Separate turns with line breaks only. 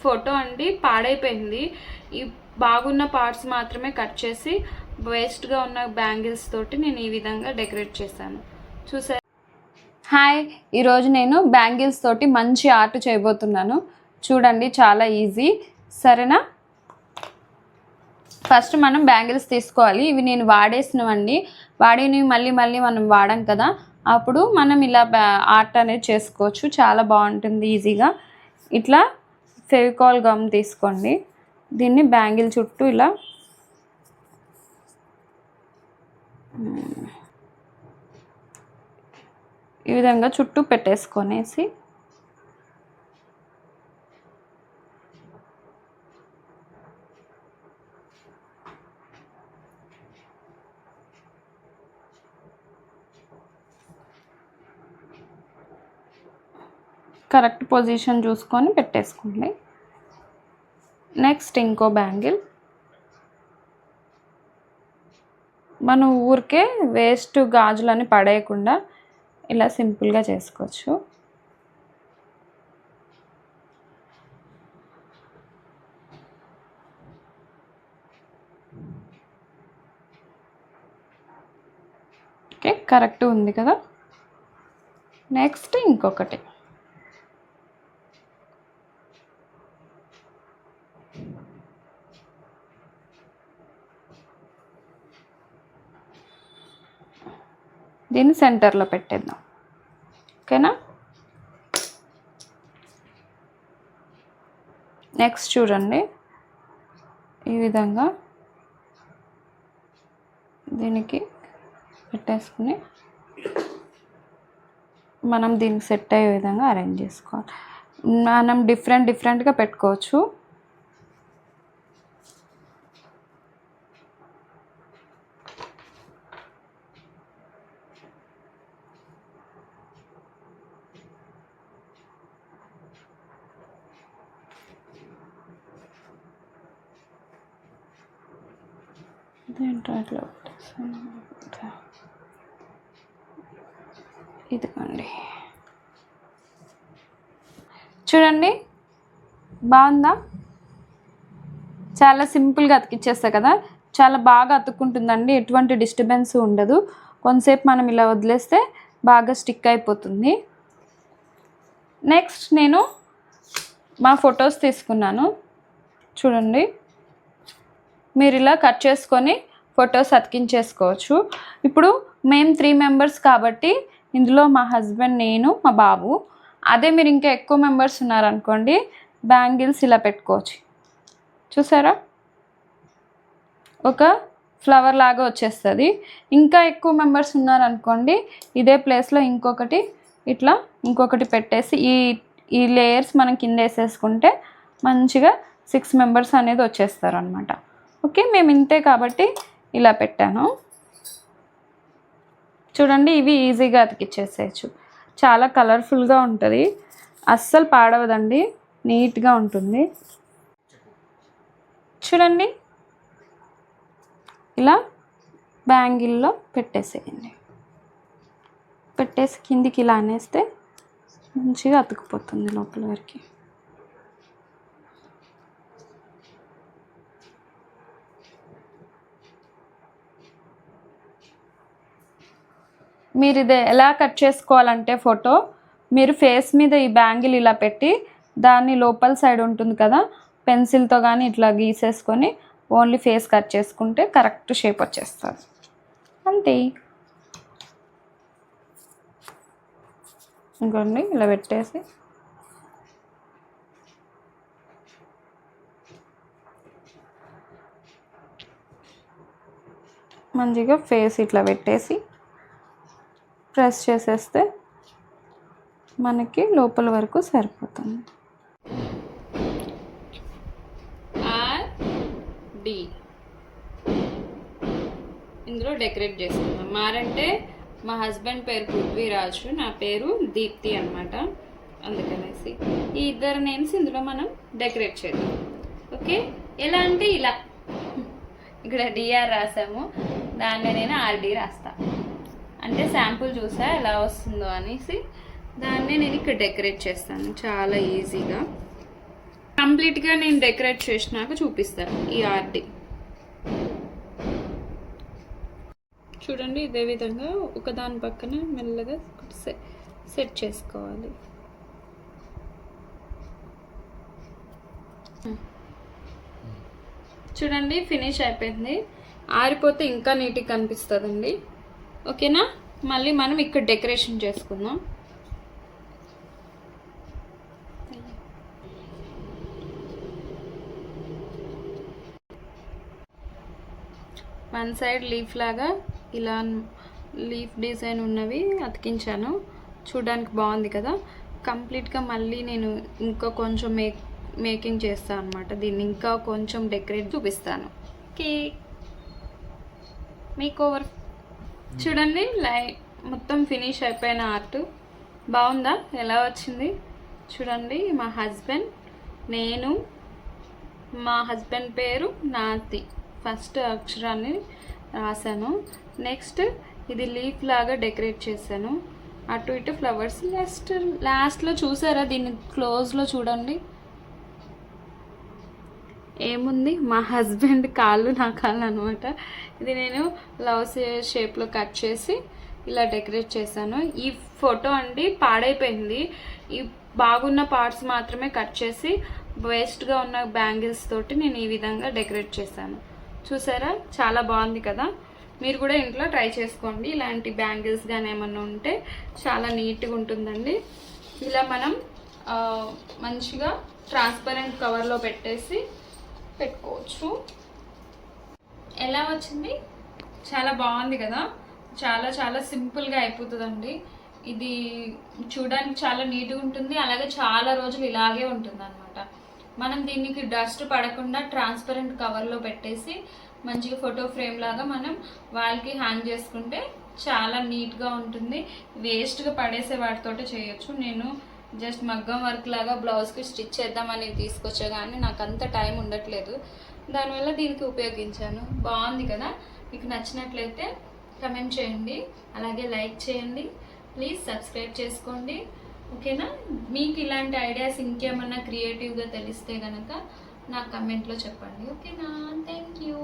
Photo అండి పాడైపోయింది. ఈ బాగున్న పార్ట్స్ మాత్రమే కట్ చేసి వేస్ట్గా ఉన్న బ్యాంగిల్స్ తోటి నేను ఈ విధంగా డెకరేట్ చేశాను. చూసారు. హాయ్, ఈరోజు నేను బ్యాంగిల్స్ తోటి మంచి ఆర్ట్ చేయబోతున్నాను. చూడండి, చాలా ఈజీ. సరేనా? ఫస్ట్ మనం బ్యాంగిల్స్ తీసుకోవాలి. ఇవి నేను వాడేసినవండి. వాడినవి మళ్ళీ మనం వాడాం కదా, అప్పుడు మనం ఇలా ఆర్ట్ అనేది చేసుకోవచ్చు. చాలా బాగుంటుంది ఈజీగా. ఇట్లా ఫెవికాల్ గమ్ తీసుకోండి. దీన్ని బ్యాంగిల్ చుట్టూ ఇలా ఈ విధంగా చుట్టూ పెట్టేసుకొనేసి కరెక్ట్ పొజిషన్ చూసుకొని పెట్టేసుకోండి. నెక్స్ట్ ఇంకో బ్యాంగిల్. మనం ఊరికే వేస్ట్ గాజులని పడేయకుండా ఇలా సింపుల్గా చేసుకోవచ్చు. ఓకే, కరెక్ట్ ఉంది కదా. నెక్స్ట్ ఇంకొకటి. దీన్ని సెంటర్లో పెట్టేద్దాం. ఓకేనా? నెక్స్ట్ చూడండి, ఈ విధంగా దీనికి పెట్టేసుకుని మనం దీనికి సెట్ అయ్యే విధంగా అరేంజ్ చేసుకోవాలి. మనం డిఫరెంట్గా పెట్టుకోవచ్చు. ఇదిగోండి, చూడండి బాగుందా? చాలా సింపుల్గా అతికిచ్చేస్తా కదా, చాలా బాగా అతుక్కుంటుందండి. ఎటువంటి డిస్టర్బెన్స్ ఉండదు. కొంతసేపు మనం ఇలా వదిలేస్తే బాగా స్టిక్ అయిపోతుంది. నెక్స్ట్ నేను మా ఫొటోస్ తీసుకున్నాను. చూడండి, మీరు ఇలా కట్ చేసుకొని ఫొటోస్ అతికించేసుకోవచ్చు. ఇప్పుడు మేము 3 మెంబర్స్ కాబట్టి ఇందులో మా హస్బెండ్, నేను, మా బాబు. అదే మీరు ఇంకా ఎక్కువ మెంబర్స్ ఉన్నారనుకోండి, బ్యాంగిల్స్ ఇలా పెట్టుకోవచ్చు. చూసారా, ఒక ఫ్లవర్ లాగా వచ్చేస్తుంది. ఇంకా ఎక్కువ మెంబర్స్ ఉన్నారనుకోండి, ఇదే ప్లేస్లో ఇంకొకటి పెట్టేసి ఈ లేయర్స్ మనం కింద వేసేసుకుంటే మంచిగా 6 మెంబర్స్ అనేది వచ్చేస్తారు అనమాట. ఓకే, మేము ఇంతే కాబట్టి ఇలా పెట్టాను. చూడండి, ఇవి ఈజీగా అతికిచ్చేసేయచ్చు. చాలా కలర్ఫుల్గా ఉంటుంది, అస్సలు పాడవదండి, నీట్గా ఉంటుంది. చూడండి, ఇలా బ్యాంగిల్లో పెట్టేసేయండి. పెట్టేసి కిందికి ఇలా అనేస్తే మంచిగా అతుకుపోతుంది లోపల వరకు. మీరు ఇది ఎలా కట్ చేసుకోవాలంటే ఫోటో, మీరు ఫేస్ మీద ఈ బ్యాంగిల్ ఇలా పెట్టి దాన్ని లోపల సైడ్ ఉంటుంది కదా, పెన్సిల్తో కానీ ఇట్లా గీసేసుకొని ఓన్లీ ఫేస్ కట్ చేసుకుంటే కరెక్ట్ షేప్ వచ్చేస్తుంది. అంతే. ఇంకోండి ఇలా పెట్టేసి మంచిగా ఫేస్ ఇట్లా పెట్టేసి ప్రెస్ చేసేస్తే మనకి లోపల వరకు సరిపోతుంది. డి ఇందులో డెకరేట్ చేసుకుందాం. మారంటే మా హస్బెండ్ పేరు పృథ్వీరాజు, నా పేరు దీప్తి అనమాట. అందుకనేసి ఈ ఇద్దరు నేమ్స్ ఇందులో మనం డెకరేట్ చేద్దాం. ఓకే, ఎలా అంటే ఇలా ఇక్కడ డిఆర్ రాసాము, దాన్ని నేను ఆర్డి రాస్తా. అంటే శాంపుల్ చూసా ఎలా వస్తుందో అనేసి దాన్ని నేను ఇక్కడ డెకరేట్ చేస్తాను చాలా ఈజీగా. కంప్లీట్గా నేను డెకరేట్ చేసినాక చూపిస్తాను ఈ ఆర్ట్. చూడండి ఇదే విధంగా ఒకదాని పక్కన మెల్లగా సెట్ చేసుకోవాలి. చూడండి ఫినిష్ అయిపోయింది. ఆరిపోతే ఇంకా నీట్గా కనిపిస్తుందండి. ఓకేనా, మళ్ళీ మనం ఇక్కడ డెకరేషన్ చేసుకుందాం. వన్ సైడ్ లీఫ్ లాగా ఇలా లీఫ్ డిజైన్ ఉన్నవి అతికించాను. చూడడానికి బాగుంది కదా. కంప్లీట్గా మళ్ళీ నేను ఇంకా కొంచెం మేకింగ్ చేస్తాను అనమాట. దీన్ని ఇంకా కొంచెం డెకరేట్ చూపిస్తాను. Cake make over. చూడండి మొత్తం ఫినిష్ అయిపోయిన ఆర్ట్ బాగుందా, ఎలా వచ్చింది చూడండి. మా హస్బెండ్, నేను, మా హస్బెండ్ పేరు నాతి, ఫస్ట్ అక్షరాన్ని రాశాను. నెక్స్ట్ ఇది లీఫ్ లాగా డెకరేట్ చేశాను. అటు ఇటు ఫ్లవర్స్. లాస్ట్లో చూసారా, దీన్ని క్లోజ్లో చూడండి ఏముంది, మా హస్బెండ్ కాళ్ళు నా కాళ్ళు అనమాట. ఇది నేను లవ్ షేప్లో కట్ చేసి ఇలా డెకరేట్ చేశాను. ఈ ఫోటో అండి పాడైపోయింది. ఈ బాగున్న పార్ట్స్ మాత్రమే కట్ చేసి వేస్ట్గా ఉన్న బ్యాంగిల్స్ తోటి నేను ఈ విధంగా డెకరేట్ చేశాను. చూసారా, చాలా బాగుంది కదా. మీరు కూడా ఇంట్లో ట్రై చేసుకోండి. ఇలాంటి బ్యాంగిల్స్ కానీ ఏమన్నా ఉంటే చాలా నీట్గా ఉంటుందండి. ఇలా మనం మంచిగా ట్రాన్స్పరెంట్ కవర్లో పెట్టేసి పెట్టుకోవచ్చు. ఎలా వచ్చింది, చాలా బాగుంది కదా. చాలా చాలా సింపుల్గా అయిపోతుందండి. ఇది చూడడానికి చాలా నీట్గా ఉంటుంది, అలాగే చాలా రోజులు ఇలాగే ఉంటుంది అనమాట. మనం దీనికి డస్ట్ పడకుండా ట్రాన్స్పరెంట్ కవర్లో పెట్టేసి మంచిగా ఫోటో ఫ్రేమ్ లాగా మనం వాళ్ళకి హ్యాంగ్ చేసుకుంటే చాలా నీట్గా ఉంటుంది. వేస్ట్గా పడేసే వాటితోటి చేయొచ్చు. నేను జస్ట్ మగ్గం వర్క్ లాగా బ్లౌజ్కి స్టిచ్ చేద్దామని తీసుకొచ్చా, కానీ నాకు అంత టైం ఉండట్లేదు. దానివల్ల దీనికి ఉపయోగించాను. బాగుంది కదా. మీకు నచ్చినట్లయితే కమెంట్ చేయండి, అలాగే లైక్ చేయండి. ప్లీజ్ సబ్స్క్రైబ్ చేసుకోండి. ఓకేనా. మీకు ఇలాంటి ఐడియాస్ ఇంకేమన్నా క్రియేటివ్గా తెలిస్తే కనుక నాకు కమెంట్లో చెప్పండి. ఓకేనా. Thank you.